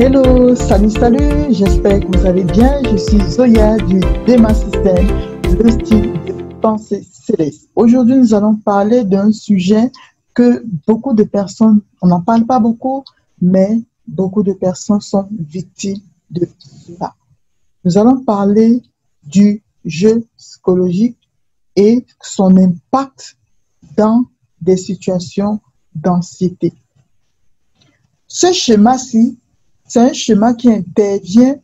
Hello, salut, j'espère que vous allez bien. Je suis Zoya du Dema System, le style de pensée céleste. Aujourd'hui, nous allons parler d'un sujet que beaucoup de personnes, on n'en parle pas beaucoup, mais beaucoup de personnes sont victimes de cela. Nous allons parler du jeu psychologique et son impact dans des situations d'anxiété. Ce schéma-ci, c'est un schéma qui intervient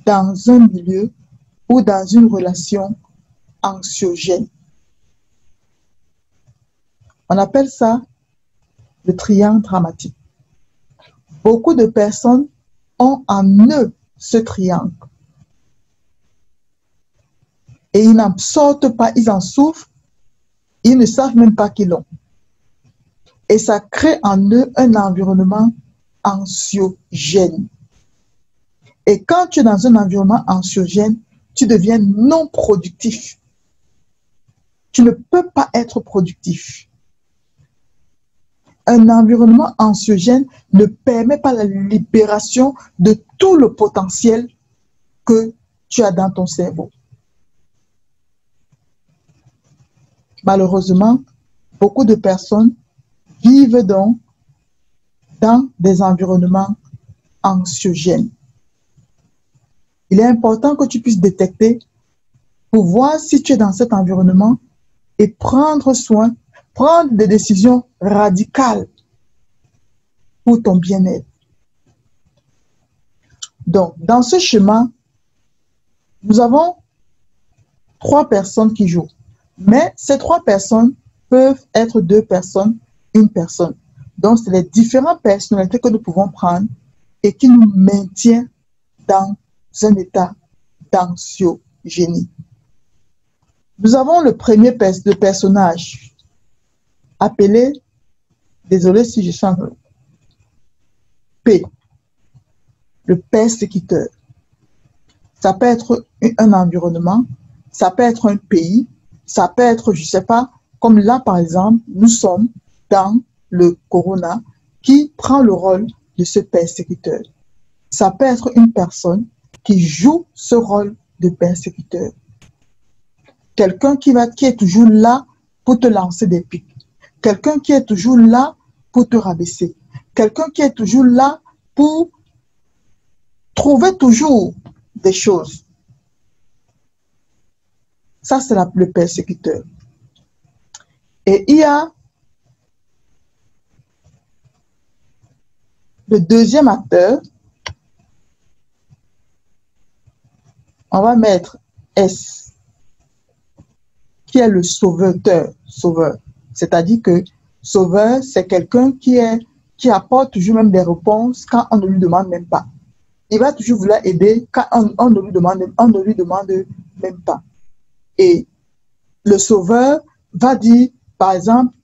dans un milieu ou dans une relation anxiogène. On appelle ça le triangle dramatique. Beaucoup de personnes ont en eux ce triangle. Et ils n'en sortent pas, ils en souffrent, ils ne savent même pas qu'ils l'ont. Et ça crée en eux un environnement anxiogène. Et quand tu es dans un environnement anxiogène, tu deviens non productif. Tu ne peux pas être productif. Un environnement anxiogène ne permet pas la libération de tout le potentiel que tu as dans ton cerveau. Malheureusement, beaucoup de personnes vivent donc dans des environnements anxiogènes. Il est important que tu puisses détecter pour voir si tu es dans cet environnement et prendre soin, prendre des décisions radicales pour ton bien-être. Donc, dans ce schéma, nous avons 3 personnes qui jouent. Mais ces 3 personnes peuvent être 2 personnes, une personne. Donc, c'est les différentes personnalités que nous pouvons prendre et qui nous maintiennent dans un état d'anxiogénie. Nous avons le premier personnage appelé, désolé si je chante, P, le persécuteur. Ça peut être un environnement, ça peut être un pays, ça peut être, je ne sais pas, comme là par exemple, nous sommes dans le corona qui prend le rôle de ce persécuteur. Ça peut être une personne qui joue ce rôle de persécuteur. Quelqu'un qui est toujours là pour te lancer des pics. Quelqu'un qui est toujours là pour te rabaisser. Quelqu'un qui est toujours là pour trouver toujours des choses. Ça, c'est le persécuteur. Et il y a le deuxième acteur. On va mettre S, qui est le sauveur. C'est-à-dire que sauveur, c'est quelqu'un qui apporte toujours même des réponses quand on ne lui demande même pas. Il va toujours vouloir aider quand on ne lui demande même pas. Et le sauveur va dire, par exemple,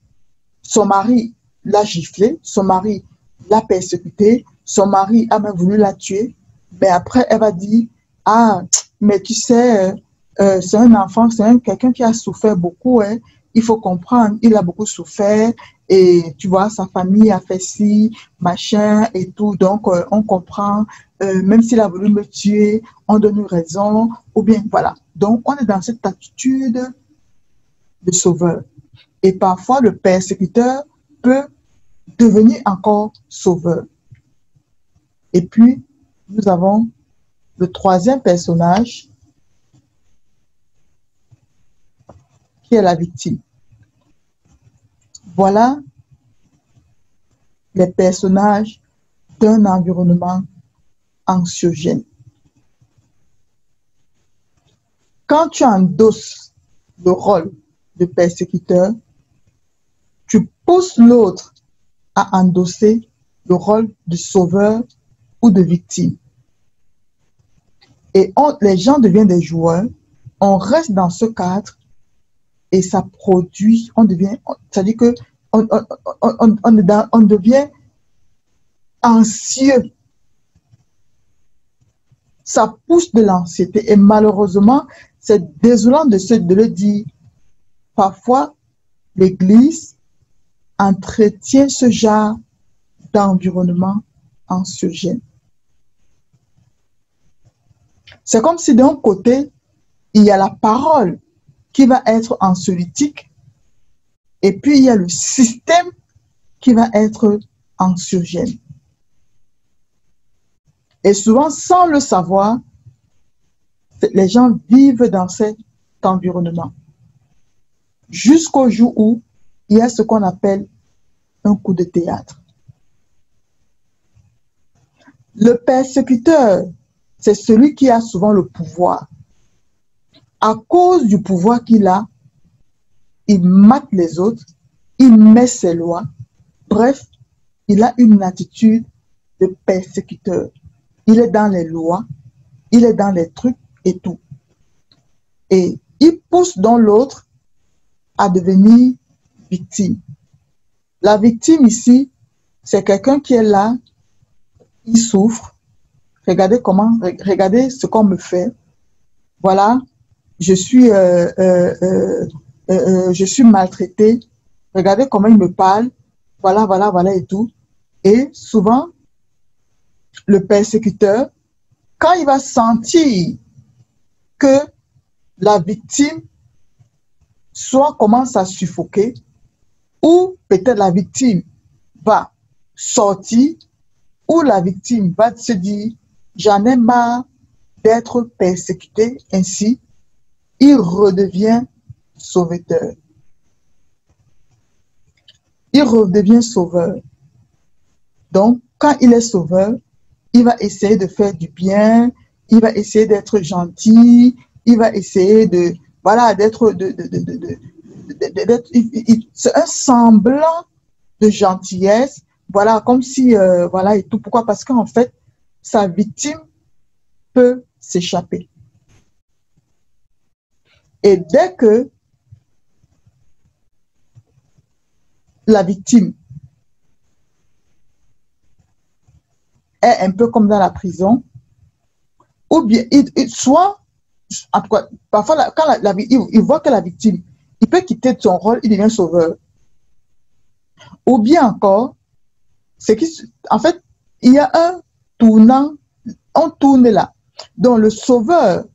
son mari l'a giflé, son mari l'a persécuté, son mari a même voulu la tuer, mais après elle va dire, ah, mais tu sais, c'est un enfant, c'est quelqu'un qui a souffert beaucoup, hein. Il faut comprendre, il a beaucoup souffert, et tu vois, sa famille a fait ci, machin, et tout, donc on comprend, même s'il a voulu me tuer, on donne une raison, ou bien, voilà. Donc, on est dans cette attitude de sauveur. Et parfois, le persécuteur peut devenir encore sauveur. Et puis, nous avons le troisième personnage, qui est la victime. Voilà les personnages d'un environnement anxiogène. Quand tu endosses le rôle de persécuteur, tu pousses l'autre à endosser le rôle de sauveur ou de victime. Et les gens deviennent des joueurs, on reste dans ce cadre et ça produit, c'est-à-dire que on devient anxieux. Ça pousse de l'anxiété et malheureusement, c'est désolant de le dire. Parfois, l'Église entretient ce genre d'environnement anxiogène. C'est comme si d'un côté, il y a la parole qui va être anxiolytique et puis il y a le système qui va être anxiogène. Et souvent, sans le savoir, les gens vivent dans cet environnement. Jusqu'au jour où il y a ce qu'on appelle un coup de théâtre. Le persécuteur, c'est celui qui a souvent le pouvoir. À cause du pouvoir qu'il a, il mate les autres, il met ses lois. Bref, il a une attitude de persécuteur. Il est dans les lois, il est dans les trucs et tout. Et il pousse donc l'autre à devenir victime. La victime ici, c'est quelqu'un qui est là, il souffre. Regardez ce qu'on me fait. Voilà, je suis maltraité. Regardez comment il me parle. Voilà, voilà, voilà et tout. Et souvent, le persécuteur, quand il va sentir que la victime soit commence à suffoquer, ou peut-être la victime va sortir, ou la victime va se dire, j'en ai marre d'être persécuté, ainsi, il redevient sauveteur. Il redevient sauveur. Donc, quand il est sauveur, il va essayer de faire du bien, il va essayer d'être gentil, il va essayer de, voilà, c'est un semblant de gentillesse, voilà, comme si, voilà, et tout. Pourquoi? Parce qu'en fait, sa victime peut s'échapper. Et dès que la victime est un peu comme dans la prison, ou bien, soit, en tout cas, parfois, quand il voit que la victime, il peut quitter son rôle, il devient sauveur. Ou bien encore, c'est en fait, il y a un tournant, on tourne là. Donc, le sauveur,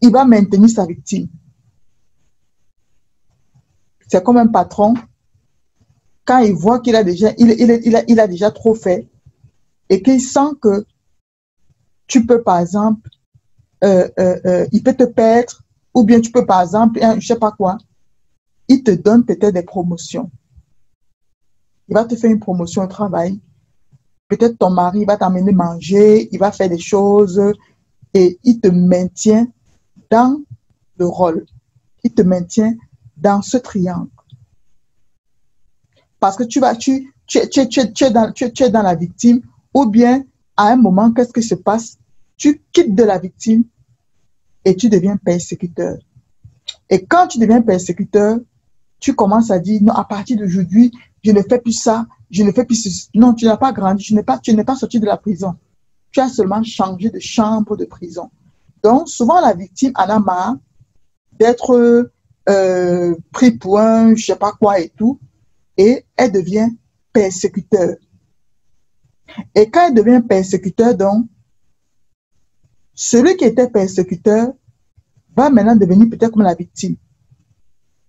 il va maintenir sa victime. C'est comme un patron, quand il voit qu'il a déjà, il a déjà trop fait, et qu'il sent que tu peux, par exemple, il peut te perdre, ou bien tu peux, par exemple, je ne sais pas quoi, il te donne peut-être des promotions. Il va te faire une promotion au travail. Peut-être ton mari va t'amener manger, il va faire des choses, et il te maintient dans le rôle. Il te maintient dans ce triangle. Parce que tu es dans la victime, ou bien à un moment, qu'est-ce qui se passe? Tu quittes de la victime et tu deviens persécuteur. Et quand tu deviens persécuteur, tu commences à dire, non, à partir d'aujourd'hui, je ne fais plus ça, je ne fais plus ceci. Non, tu n'as pas grandi, tu n'es pas sorti de la prison. Tu as seulement changé de chambre de prison. Donc, souvent, la victime en a marre d'être pris pour un je ne sais pas quoi et tout, et elle devient persécuteur. Et quand elle devient persécuteur, donc, celui qui était persécuteur va maintenant devenir peut-être comme la victime.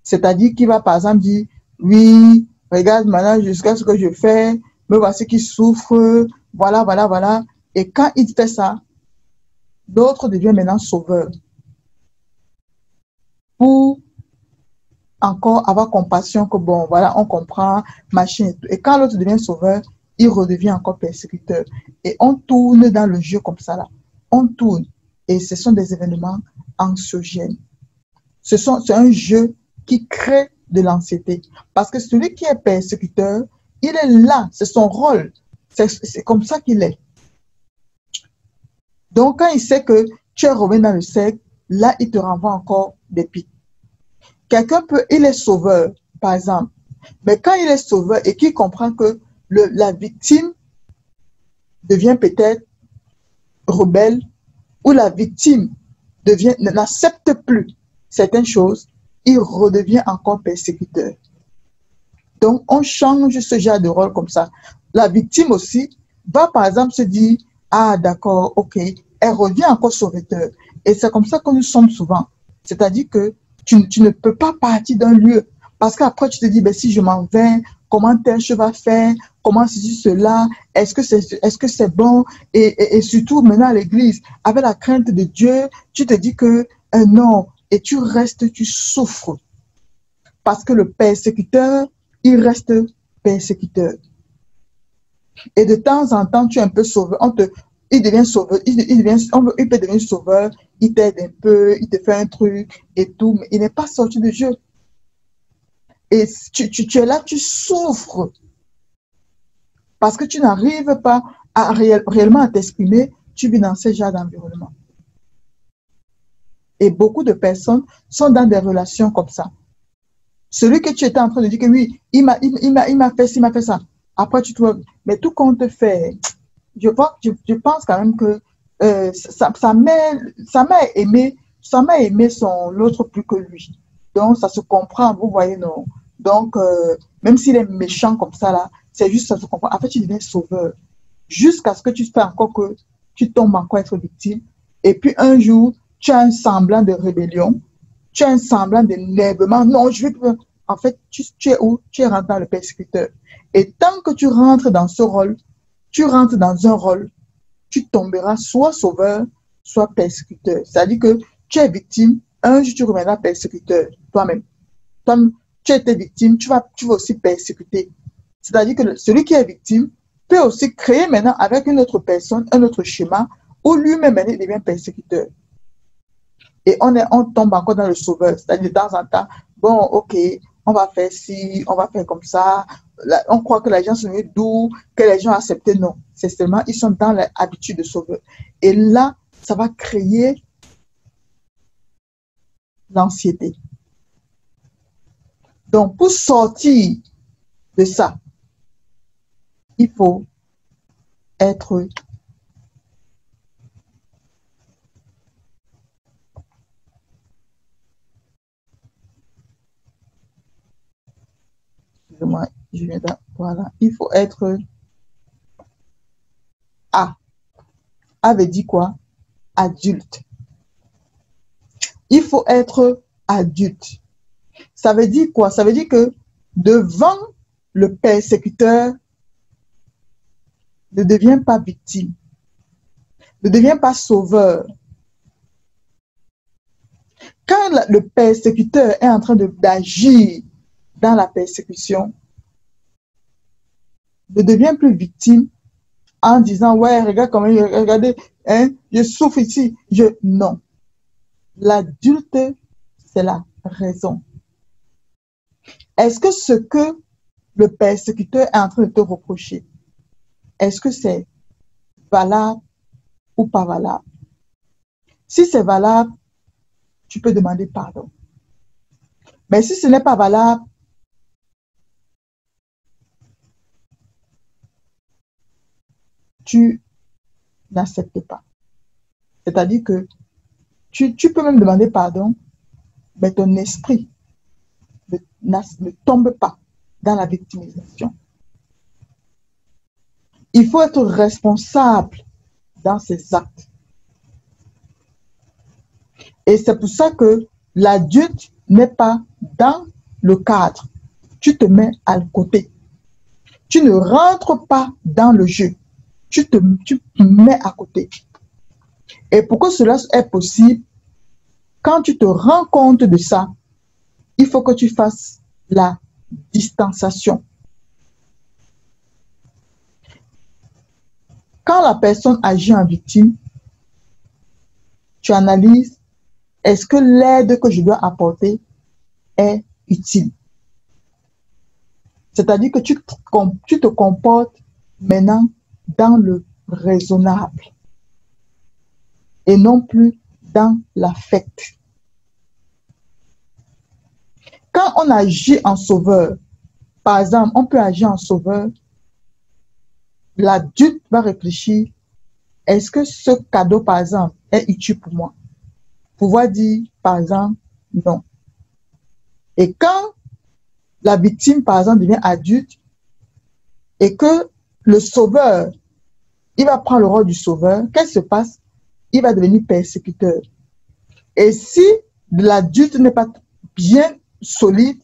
C'est-à-dire qu'il va par exemple dire, oui, regarde maintenant jusqu'à ce que je fais, me voici qui souffre, voilà, voilà, voilà. Et quand il fait ça, l'autre devient maintenant sauveur. Pour encore avoir compassion que bon, voilà, on comprend, machin et tout. Et quand l'autre devient sauveur, il redevient encore persécuteur. Et on tourne dans le jeu comme ça là. On tourne. Et ce sont des événements anxiogènes. C'est un jeu qui crée de l'anxiété. Parce que celui qui est persécuteur, il est là, c'est son rôle. C'est comme ça qu'il est. Donc, quand il sait que tu es revenu dans le cercle, là, il te renvoie encore des pics. Quelqu'un il est sauveur, par exemple. Mais quand il est sauveur et qu'il comprend que la victime devient peut-être rebelle, ou la victime n'accepte plus certaines choses, il redevient encore persécuteur. Donc, on change ce genre de rôle comme ça. La victime aussi va, par exemple, se dire, ah, d'accord, ok, elle revient encore sauveteur. Et c'est comme ça que nous sommes souvent. C'est-à-dire que tu ne peux pas partir d'un lieu. Parce qu'après, tu te dis, ben, si je m'en vais, comment tel je vais faire, comment ceci, cela, est-ce que c'est bon? Et surtout, maintenant, à l'église, avec la crainte de Dieu, tu te dis que non, et tu restes, tu souffres. Parce que le persécuteur, il reste persécuteur. Et de temps en temps, tu es un peu sauveur. Il devient sauveur, il peut devenir sauveur, il t'aide un peu, il te fait un truc et tout, mais il n'est pas sorti de jeu. Et tu es là, tu souffres parce que tu n'arrives pas à réellement à t'exprimer, tu vis dans ce genre d'environnement. Et beaucoup de personnes sont dans des relations comme ça. Celui que tu étais en train de dire que oui, il m'a fait ci, il m'a fait ça. Après, tu trouves, mais tout compte fait, je pense quand même que sa mère aimé l'autre plus que lui. Donc, ça se comprend, vous voyez, non. Donc, même s'il est méchant comme ça, là, c'est juste ça se comprend. En fait, tu deviens sauveur. Jusqu'à ce que tu fais encore que tu tombes encore être victime. Et puis, un jour, tu as un semblant de rébellion. Tu as un semblant d'énervement. Non, je veux. En fait, tu es où? Tu es rentré dans le persécuteur. Et tant que tu rentres dans ce rôle, tu rentres dans un rôle, tu tomberas soit sauveur, soit persécuteur. C'est-à-dire que tu es victime, un jour tu reviendras persécuteur toi-même. Toi, tu étais victime, tu vas aussi persécuter. C'est-à-dire que celui qui est victime peut aussi créer maintenant avec une autre personne, un autre schéma, où lui-même devient persécuteur. Et on tombe encore dans le sauveur. C'est-à-dire de temps en temps, bon, ok, on va faire ci, on va faire comme ça. Là, on croit que les gens sont doux, que les gens acceptent. Non, c'est seulement, ils sont dans l'habitude de sauveur. Et là, ça va créer l'anxiété. Donc, pour sortir de ça, il faut être voilà, il faut être A. A veut dire quoi? Adulte. Il faut être adulte. Ça veut dire quoi? Ça veut dire que devant le persécuteur, ne deviens pas victime, ne deviens pas sauveur. Quand le persécuteur est en train d'agir dans la persécution, ne deviens plus victime en disant, ouais, regarde comment, regardez, hein, je souffre ici. Non. L'adulte, c'est la raison. Est-ce que ce que le persécuteur est en train de te reprocher, est-ce que c'est valable ou pas valable? Si c'est valable, tu peux demander pardon. Mais si ce n'est pas valable, tu n'acceptes pas. C'est-à-dire que tu peux même demander pardon, mais ton esprit ne tombe pas dans la victimisation. Il faut être responsable dans ses actes. Et c'est pour ça que l'adulte n'est pas dans le cadre. Tu te mets à côté. Tu ne rentres pas dans le jeu. Tu te mets à côté. Et pour que cela est possible, quand tu te rends compte de ça, il faut que tu fasses la distanciation. Quand la personne agit en victime, tu analyses, est-ce que l'aide que je dois apporter est utile? C'est-à-dire que tu te comportes maintenant dans le raisonnable et non plus dans l'affect. Quand on agit en sauveur, par exemple, on peut agir en sauveur, l'adulte va réfléchir, est-ce que ce cadeau, par exemple, est utile pour moi? Pouvoir dire, par exemple, non. Et quand la victime, par exemple, devient adulte et que le sauveur, il va prendre le rôle du sauveur, qu'est-ce qui se passe? Il va devenir persécuteur. Et si l'adulte n'est pas bien solide,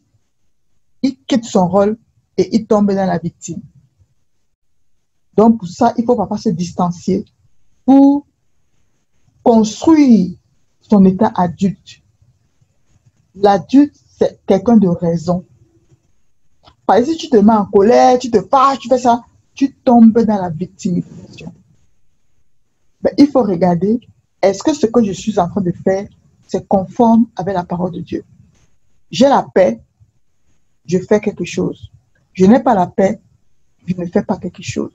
il quitte son rôle et il tombe dans la victime. Donc, pour ça, il faut parfois se distancier pour construire son état adulte. L'adulte, c'est quelqu'un de raison. Par exemple, si tu te mets en colère, tu te fâches, tu fais ça, tu tombes dans la victimisation. Mais il faut regarder, est-ce que ce que je suis en train de faire, c'est conforme avec la parole de Dieu? J'ai la paix, je fais quelque chose. Je n'ai pas la paix, je ne fais pas quelque chose.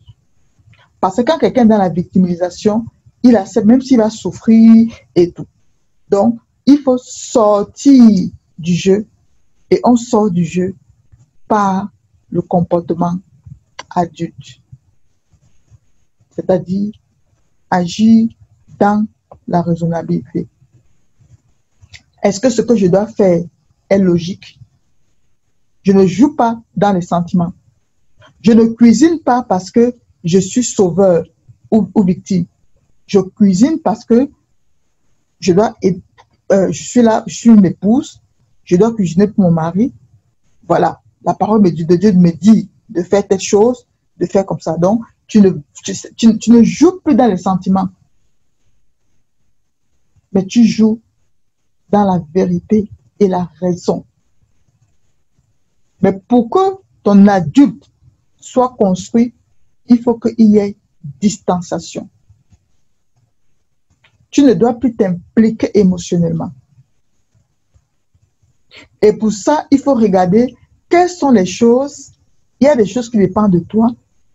Parce que quand quelqu'un est dans la victimisation, il accepte, même s'il va souffrir et tout. Donc, il faut sortir du jeu et on sort du jeu par le comportement adulte. C'est-à-dire agir dans la raisonnabilité. Est-ce que ce que je dois faire est logique? Je ne joue pas dans les sentiments. Je ne cuisine pas parce que je suis sauveur ou victime. Je cuisine parce que je suis là, je suis une épouse, je dois cuisiner pour mon mari. Voilà, la parole de Dieu me dit de faire telle chose, de faire comme ça. Donc, tu ne joues plus dans les sentiments, mais tu joues dans la vérité et la raison. Mais pour que ton adulte soit construit, il faut qu'il y ait distanciation. Tu ne dois plus t'impliquer émotionnellement. Et pour ça, il faut regarder quelles sont les choses. Il y a des choses qui dépendent de toi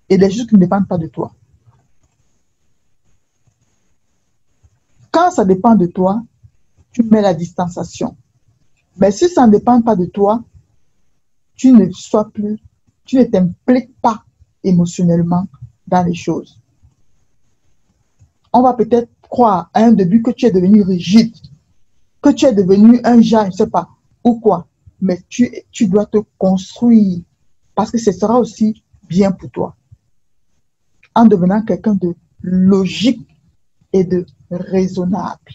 et des choses qui ne dépendent pas de toi. Quand ça dépend de toi, tu mets la distanciation. Mais si ça ne dépend pas de toi, tu ne t'impliques pas émotionnellement dans les choses. On va peut-être croire à un début que tu es devenu rigide, que tu es devenu un genre, je ne sais pas, ou quoi. Mais tu dois te construire parce que ce sera aussi bien pour toi. En devenant quelqu'un de logique et de raisonnable.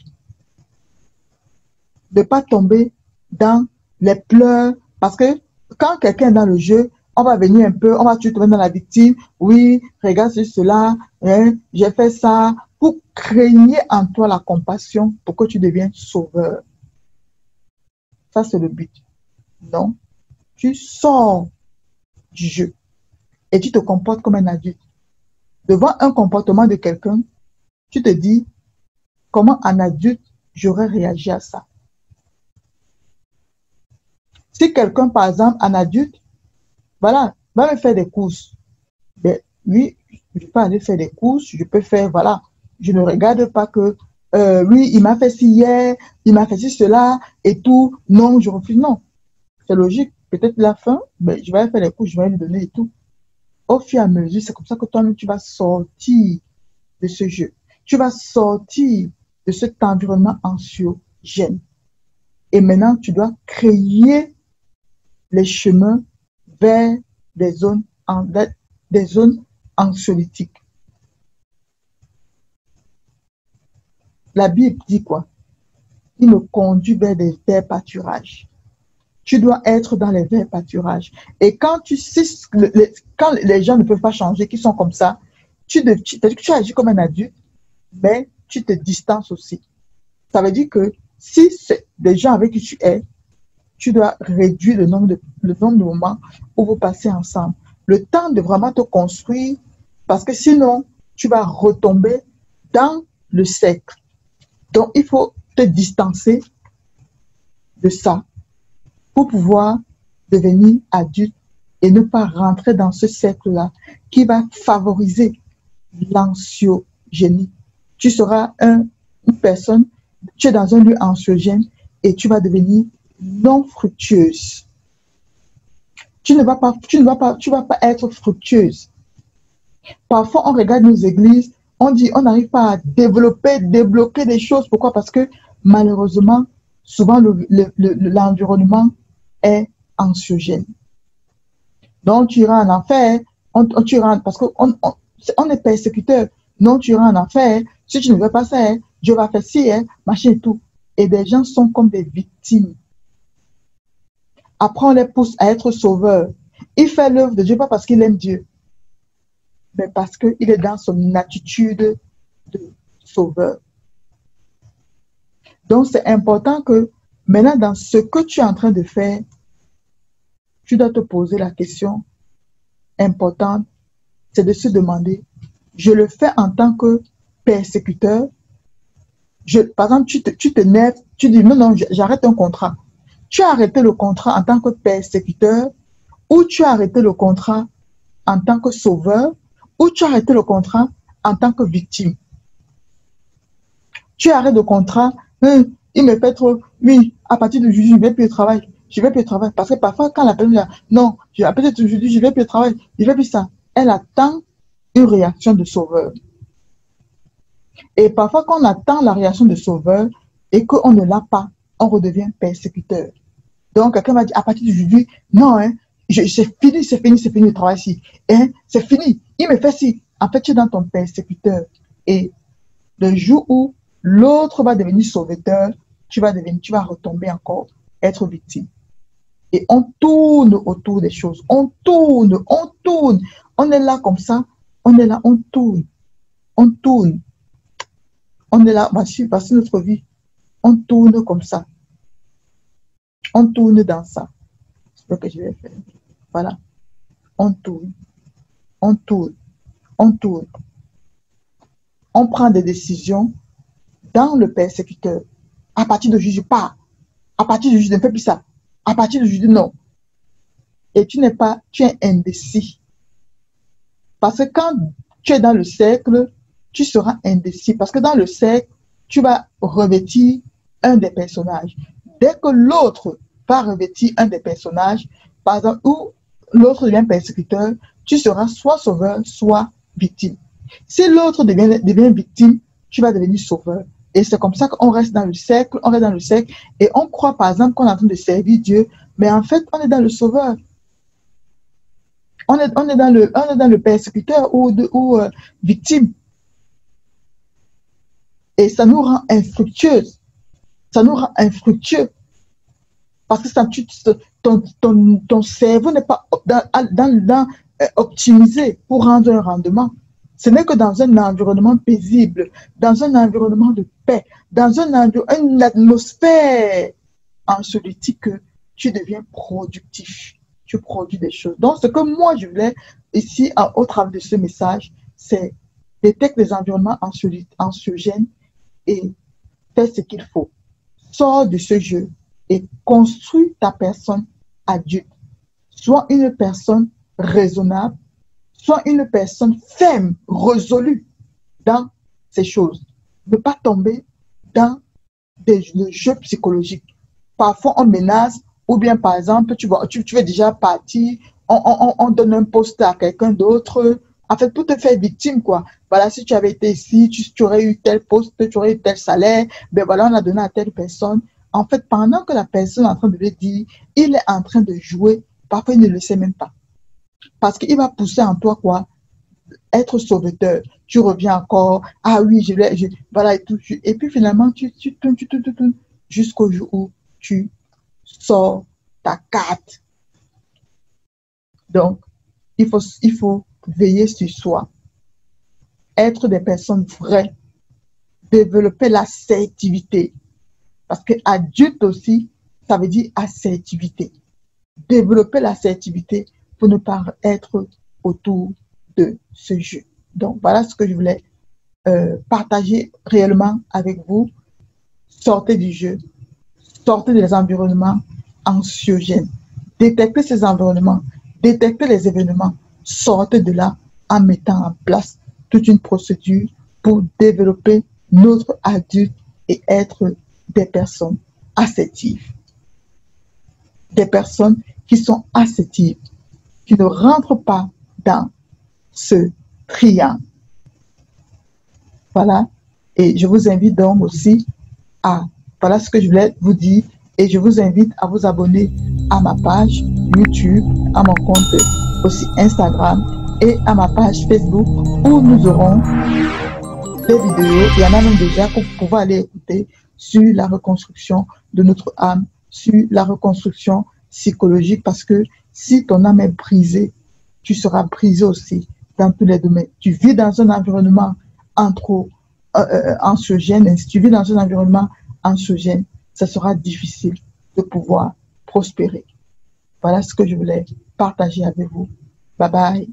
De ne pas tomber dans les pleurs parce que quand quelqu'un est dans le jeu, on va venir un peu, on va te mettre dans la victime. Oui, regarde cela, hein, j'ai fait ça. Pour créer en toi la compassion pour que tu deviennes sauveur. Ça, c'est le but. Non, tu sors du jeu et tu te comportes comme un adulte. Devant un comportement de quelqu'un, tu te dis, comment un adulte, j'aurais réagi à ça? Si quelqu'un, par exemple, un adulte, voilà, va me faire des courses. Ben, oui, je peux aller faire des courses, je peux faire, voilà, je ne regarde pas que, oui, il m'a fait ci hier, il m'a fait ci, cela, et tout. Non, je refuse. Non, c'est logique. Peut-être la fin, mais je vais aller faire des courses, je vais lui donner et tout. Au fur et à mesure, c'est comme ça que toi-même, tu vas sortir de ce jeu. Tu vas sortir de cet environnement anxiogène. Et maintenant, tu dois créer les chemins vers des zones anxiolytiques. La Bible dit quoi? Il me conduit vers des verts pâturages. Tu dois être dans les verts pâturages. Et quand quand les gens ne peuvent pas changer, qui sont comme ça, tu agis comme un adulte, mais tu te distances aussi. Ça veut dire que si c'est des gens avec qui tu es, tu dois réduire le nombre de moments où vous passez ensemble. Le temps de vraiment te construire, parce que sinon, tu vas retomber dans le cercle. Donc, il faut te distancer de ça pour pouvoir devenir adulte et ne pas rentrer dans ce cercle-là qui va favoriser l'anxiogénie. Tu seras une personne, tu es dans un lieu anxiogène et tu vas devenir non fructueuse. Tu ne vas pas être fructueuse. Parfois, on regarde nos églises, on dit, on n'arrive pas à débloquer des choses. Pourquoi? Parce que malheureusement, souvent l'environnement est anxiogène. Donc, tu iras en enfer. Tu iras, parce qu'on est persécuteur. Non, tu iras en enfer. Si tu ne veux pas ça, Dieu va faire ci, machin et tout. Et des gens sont comme des victimes. Après, on les pousse à être sauveurs. Il fait l'œuvre de Dieu, pas parce qu'il aime Dieu, mais parce qu'il est dans son attitude de sauveur. Donc, c'est important que maintenant, dans ce que tu es en train de faire, tu dois te poser la question importante, c'est de se demander, je le fais en tant que persécuteur. Par exemple, tu t'énerves, tu dis, non, non, j'arrête un contrat. Tu as arrêté le contrat en tant que persécuteur, ou tu as arrêté le contrat en tant que sauveur, ou tu as arrêté le contrat en tant que victime. Tu arrêtes le contrat, il me fait trop, oui, à partir de aujourd'hui, je ne vais plus au travail. Je ne vais plus au travail. Parce que parfois, quand la personne dit, non, peut-être aujourd'hui, je ne vais plus au travail, je ne vais plus ça. Elle attend une réaction de sauveur. Et parfois, quand on attend la réaction de sauveur et qu'on ne l'a pas, on redevient persécuteur. Donc, quelqu'un m'a dit, à partir d'aujourd'hui, non, c'est fini le travail ici. C'est fini. Il me fait ci. En fait, tu es dans ton persécuteur. Et le jour où l'autre va devenir sauveteur, tu vas retomber encore, être victime. Et on tourne autour des choses. On tourne. On est là comme ça. On est là, on tourne. On tourne. On est là, voici notre vie. On tourne comme ça. On tourne dans ça. C'est ce que je vais faire. Voilà. On tourne. On tourne. On tourne. On prend des décisions dans le persécuteur. À partir de aujourd'hui, je pars. À partir de aujourd'hui, je ne fais plus ça. À partir de aujourd'hui, non. Et tu es indécis. Parce que quand tu es dans le cercle, tu seras indécis. Parce que dans le cercle, tu vas revêtir un des personnages. Dès que l'autre va revêtir un des personnages, par exemple, où l'autre devient persécuteur, tu seras soit sauveur, soit victime. Si l'autre devient victime, tu vas devenir sauveur. Et c'est comme ça qu'on reste dans le cercle, et on croit par exemple qu'on est en train de servir Dieu, mais en fait, on est dans le sauveur. On est dans le persécuteur ou victime. Et ça nous rend infructueux. Ça nous rend infructueux. Parce que ton cerveau n'est pas optimisé pour rendre un rendement. Ce n'est que dans un environnement paisible, dans un environnement de paix, dans une atmosphère anxiolytique que tu deviens productif. Tu produis des choses. Donc, ce que moi, je voulais ici, au travers de ce message, c'est détecter les environnements anxiogènes et fais ce qu'il faut. Sors de ce jeu et construis ta personne adulte. Sois une personne raisonnable, sois une personne ferme, résolue dans ces choses. Ne pas tomber dans le jeu psychologique. Parfois, on menace, ou bien par exemple, tu es déjà parti, on donne un poste à quelqu'un d'autre, en fait, pour te faire victime, quoi. Voilà, si tu avais été ici, tu aurais eu tel poste, tu aurais eu tel salaire, ben voilà, on a donné à telle personne. En fait, pendant que la personne est en train de le dire, il est en train de jouer, parfois il ne le sait même pas. Parce qu'il va pousser en toi, quoi, être sauveteur. Tu reviens encore, ah oui, voilà, et tout. Et puis finalement, tu tournes jusqu'au jour où tu sors ta carte. Donc, il faut veiller sur soi, être des personnes vraies, développer l'assertivité. Parce que adulte aussi, ça veut dire assertivité. Développer l'assertivité pour ne pas être autour de ce jeu. Donc, voilà ce que je voulais partager réellement avec vous. Sortez du jeu, sortez des environnements anxiogènes. Détectez ces environnements, détectez les événements, sortez de là en mettant en place toute une procédure pour développer notre adulte et être des personnes assertives. Des personnes qui sont assertives, qui ne rentrent pas dans ce triangle. Voilà. Et je vous invite donc aussi voilà ce que je voulais vous dire. Et je vous invite à vous abonner à ma page YouTube, à mon compte aussi Instagram et à ma page Facebook où nous aurons des vidéos. Il y en a même déjà que vous pouvez aller écouter sur la reconstruction de notre âme, sur la reconstruction psychologique, parce que si ton âme est brisée, tu seras brisé aussi dans tous les domaines. Tu vis dans un environnement anxiogène, si tu vis dans un environnement anxiogène, ça sera difficile de pouvoir prospérer. Voilà ce que je voulais partager avec vous. Bye bye.